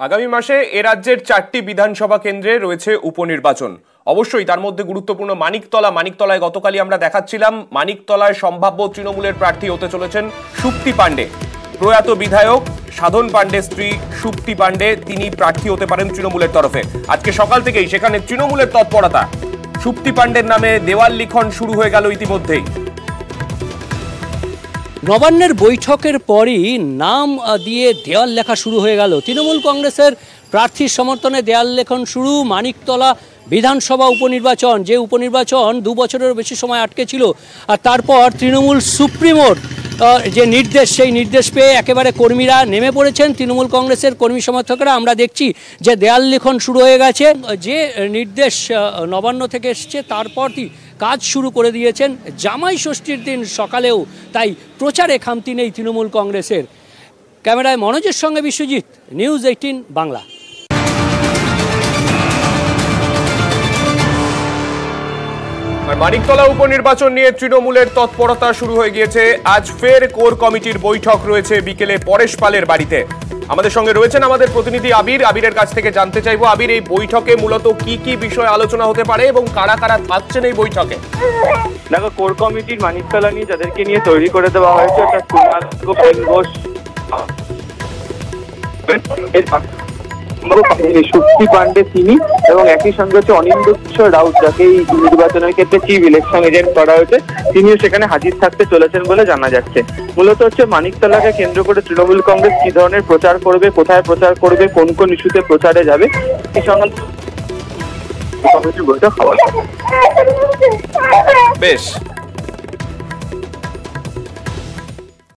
আগামী মাসে এ রাজ্যের 4টি বিধানসভা কেন্দ্রে রয়েছে উপনির্বাচন। অবশ্যই তার মধ্যে গুরুত্বপূর্ণ মানিকতলায় গতকালই আমরা দেখাচ্ছিলাম মানিকতলায় সম্ভাব্য তৃণমূলের প্রার্থী হতে চলেছেন সুপ্তি পাণ্ডে। প্রয়াত বিধায়ক সাধন পাণ্ডে স্ত্রী সুপ্তি পাণ্ডে তিনি প্রার্থী হতে পারেন তৃণমূলের তরফে। আজকে সকাল থেকেই সেখানে তৃণমূলের তৎপরতা। সুপ্তি পাণ্ডের নামে দেওয়াল লিখন শুরু হয়ে গেল ইতিমধ্যেই। নবান্নের বৈঠকের পরই নাম দিয়ে দেওয়াল লেখা শুরু হয়ে গেল। তৃণমূল কংগ্রেসের প্রার্থীর সমর্থনে দেওয়াল লেখন শুরু। মানিকতলা বিধানসভা উপনির্বাচন, যে উপনির্বাচন 2 বছরেরও বেশি সময় আটকে ছিল, আর তারপর তৃণমূল সুপ্রিমোর যে নির্দেশ, সেই নির্দেশ পেয়ে একেবারে কর্মীরা নেমে পড়েছেন। তৃণমূল কংগ্রেসের কর্মী সমর্থকরা আমরা দেখছি যে দেওয়াল লিখন শুরু হয়ে গেছে। যে নির্দেশ নবান্ন থেকে এসছে তারপরই কাজ শুরু করে দিয়েছেন। জামাই ষষ্ঠীর দিন সকালেও তাই প্রচারে খামতি নেই তৃণমূল কংগ্রেসের। ক্যামেরায় মনোজের সঙ্গে বিশ্বজিৎ, নিউজ 18 বাংলা। মানিকতলা উপনির্বাচন নিয়ে তৃণমূলের তৎপরতা শুরু হয়ে গিয়েছে। আজ ফের কোর কমিটির বৈঠক রয়েছে বিকেলে পরেশ পালের বাড়িতে। আমাদের সঙ্গে রয়েছেন আমাদের প্রতিনিধি আবিরের কাছ থেকে জানতে চাইবো, আবির, এই বৈঠকে মূলত কি কি বিষয় আলোচনা হতে পারে এবং কারা কারা থাকছেন এই বৈঠকে? দেখো, কোর কমিটির মানিকতলা নিয়ে যাদেরকে নিয়ে তৈরি করে দেওয়া হয়েছে সুপ্তি পাণ্ডে তিনি, এবং একই সঙ্গে হচ্ছে অনিন্দ্য রাউত, যাকে এই নির্বাচনের ক্ষেত্রে চিফ ইলেকশন এজেন্ট করা হয়েছে, তিনিও সেখানে হাজির থাকতে চলেছেন বলে জানা যাচ্ছে। মূলত হচ্ছে মানিকতলাকে কেন্দ্র করে তৃণমূল কংগ্রেস কি ধরনের প্রচার করবে, কোথায় প্রচার করবে, কোন কোন ইস্যুতে প্রচারে যাবে, এই সংক্রান্ত বৈঠক হওয়া। বেশ।